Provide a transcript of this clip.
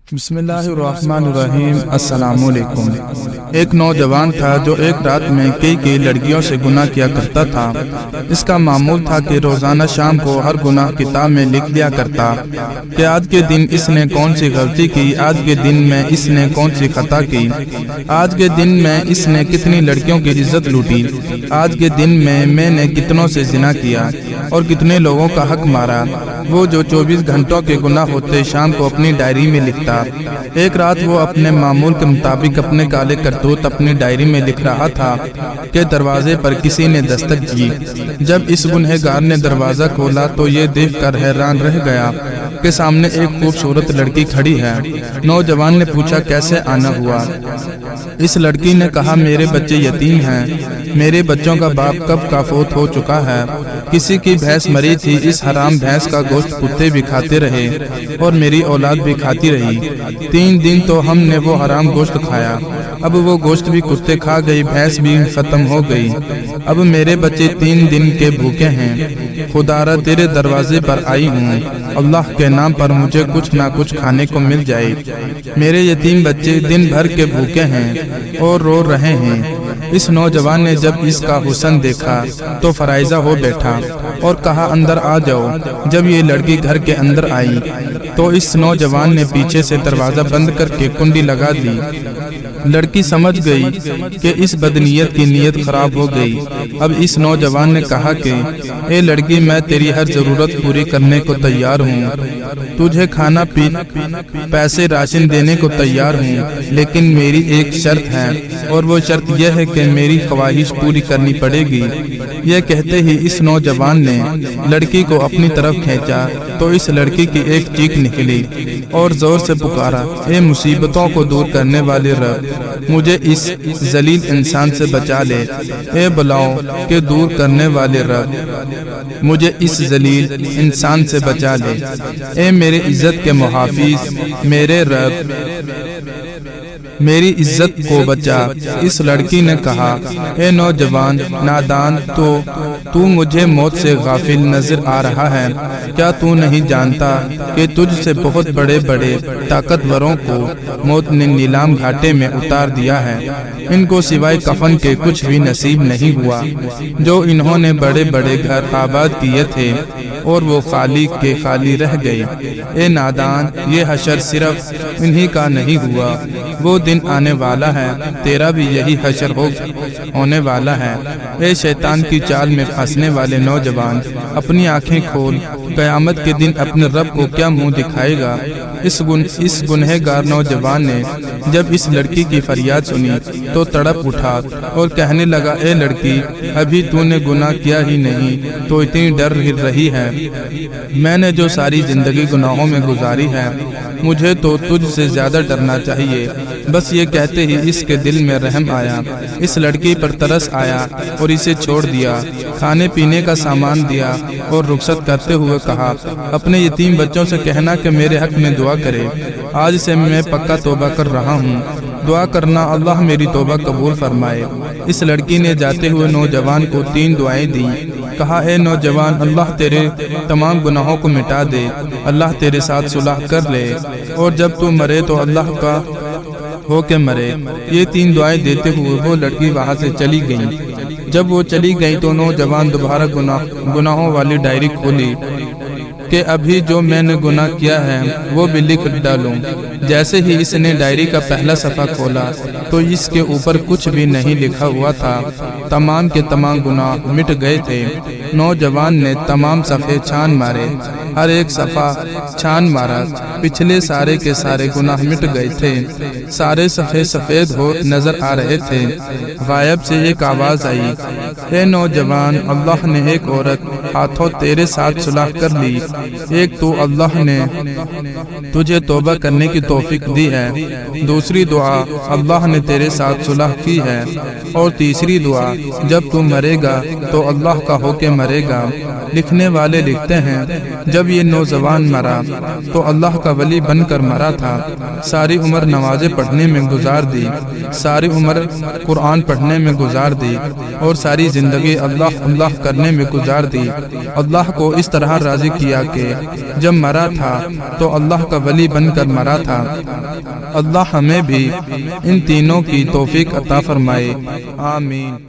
بسم اللہ الرحمن الرحیم۔ السلام علیکم۔ ایک نوجوان تھا جو ایک رات میں کئی لڑکیوں سے گناہ کیا کرتا تھا۔ اس کا معمول تھا کہ روزانہ شام کو ہر گناہ کتاب میں لکھ دیا کرتا کہ آج کے دن اس نے کون سی غلطی کی، آج کے دن میں اس نے کون سی خطا کی، آج کے دن میں اس نے کتنی لڑکیوں کی عزت لوٹی، آج کے دن میں نے کتنوں سے زنا کیا اور کتنے لوگوں کا حق مارا۔ وہ جو 24 گھنٹوں کے گناہ ہوتے شام کو اپنی ڈائری میں لکھتا۔ ایک رات وہ اپنے معمول کے مطابق اپنے کالے کرتوت اپنی ڈائری میں لکھ رہا تھا کہ دروازے پر کسی نے دستک کی۔ جب اس گنہگار نے دروازہ کھولا تو یہ دیکھ کر حیران رہ گیا کہ سامنے ایک خوبصورت لڑکی کھڑی ہے۔ نوجوان نے پوچھا کیسے آنا ہوا؟ اس لڑکی نے کہا میرے بچے یتیم ہیں، میرے بچوں کا باپ کب کا فوت ہو چکا ہے، کسی کی بھینس مری تھی، اس حرام بھینس کا گوشت کتے بھی کھاتے رہے اور میری اولاد بھی کھاتی رہی۔ 3 دن تو ہم نے وہ حرام گوشت کھایا، اب وہ گوشت بھی کتے کھا گئی، بھینس بھی ختم ہو گئی، اب میرے بچے 3 دن کے بھوکے ہیں۔ خدارا تیرے دروازے پر آئی ہوں، اللہ کے نام پر مجھے کچھ نہ کچھ کھانے کو مل جائے۔ میرے یتیم بچے دن بھر کے بھوکے ہیں اور رو رہے ہیں۔ اس نوجوان نے جب اس کا حسن دیکھا تو فرائضہ ہو بیٹھا اور کہا اندر آ جاؤ۔ جب یہ لڑکی گھر کے اندر آئی تو اس نوجوان نے پیچھے سے دروازہ بند کر کے کنڈی لگا دی۔ لڑکی سمجھ گئی کہ اس بدنیت کی نیت خراب ہو گئی۔ اب اس نوجوان نے کہا کہ اے لڑکی، میں تیری ہر ضرورت پوری کرنے کو تیار ہوں، تجھے کھانا پیسے راشن دینے کو تیار ہوں، لیکن میری ایک شرط ہے اور وہ شرط یہ ہے کہ میری خواہش پوری کرنی پڑے گی۔ یہ کہتے ہی اس نوجوان نے لڑکی کو اپنی طرف کھینچا تو اس لڑکی کی ایک چیخ نکلی اور زور سے پکارا، اے مصیبتوں کو دور کرنے والے رب، مجھے اس ذلیل انسان سے بچا لے۔ اے بلاؤں کے دور کرنے والے رب، مجھے اس ذلیل انسان سے بچا لے۔ اے میرے عزت کے محافظ، میرے رب، میری عزت کو بچا۔ اس لڑکی نے کہا، اے نوجوان نادان، تو مجھے موت سے غافل نظر آ رہا ہے؟ کیا تو نہیں جانتا کہ تجھ سے بہت بڑے بڑے طاقتوروں کو موت نے نیلام گھاٹے میں اتار دیا ہے؟ ان کو سوائے کفن کے کچھ بھی نصیب نہیں ہوا۔ جو انہوں نے بڑے بڑے گھر آباد کیے تھے اور وہ خالی کے خالی رہ گئے۔ اے نادان، یہ حشر صرف انہی کا نہیں ہوا، وہ دن آنے والا ہے، تیرا بھی یہی حشر ہونے والا ہے۔ اے شیطان کی چال میں پھنسنے والے نوجوان، اپنی آنکھیں کھول، قیامت کے دن اپنے رب کو کیا منہ دکھائے گا؟ اس گنہگار نوجوان نے جب اس لڑکی کی فریاد سنی تو تڑپ اٹھا اور کہنے لگا، اے لڑکی، ابھی تو نے گناہ کیا ہی نہیں تو اتنی ڈر رہی ہے؟ میں نے جو ساری زندگی گناہوں میں گزاری ہے، مجھے تو تجھ سے زیادہ ڈرنا چاہیے۔ بس یہ کہتے ہی اس کے دل میں رحم آیا، اس لڑکی پر ترس آیا اور اسے چھوڑ دیا، کھانے پینے کا سامان دیا اور رخصت کرتے ہوئے کہا، اپنے یتیم بچوں سے کہنا کہ میرے حق میں دعا کرے۔ آج سے میں پکا توبہ کر رہا ہوں، دعا کرنا اللہ میری توبہ قبول فرمائے۔ اس لڑکی نے جاتے ہوئے نوجوان کو 3 دعائیں دیں۔ کہا، اے نوجوان، اللہ تیرے تمام گناہوں کو مٹا دے، اللہ تیرے ساتھ صلح کر لے، اور جب تو مرے تو اللہ کا ہو کے مرے۔ یہ 3 دعائیں دیتے ہوئے وہ لڑکی وہاں سے چلی گئی۔ جب وہ چلی گئی تو نوجوان دوبارہ گناہوں والی ڈائری کھولی کہ ابھی جو میں نے گناہ کیا ہے وہ بھی لکھ ڈالوں۔ جیسے ہی اس نے ڈائری کا پہلا صفحہ کھولا تو اس کے اوپر کچھ بھی نہیں لکھا ہوا تھا، تمام کے تمام گناہ مٹ گئے تھے۔ نوجوان نے تمام صفحے چھان مارے، ہر ایک صفحہ چھان مارا، پچھلے سارے کے سارے گناہ مٹ گئے تھے، سارے صفحے سفید ہو نظر آ رہے تھے۔ غائب سے ایک آواز آئی، اے نوجوان، اللہ نے ایک عورت ہاتھوں تیرے ساتھ صلح کر لی۔ ایک تو اللہ نے تجھے توبہ کرنے کی توفیق دی ہے، دوسری دعا اللہ نے تیرے ساتھ صلح کی ہے، اور تیسری دعا جب تو مرے گا تو اللہ کا حکم مرے گا۔ لکھنے والے لکھتے ہیں جب یہ نوجوان مرا تو اللہ کا ولی بن کر مرا تھا۔ ساری عمر نمازیں پڑھنے میں گزار دی، ساری عمر قرآن پڑھنے میں گزار دی، اور ساری زندگی اللہ اللہ کرنے میں گزار دی۔ اللہ کو اس طرح راضی کیا کہ جب مرا تھا تو اللہ کا ولی بن کر مرا تھا۔ اللہ ہمیں بھی ان تینوں کی توفیق عطا فرمائے، آمین۔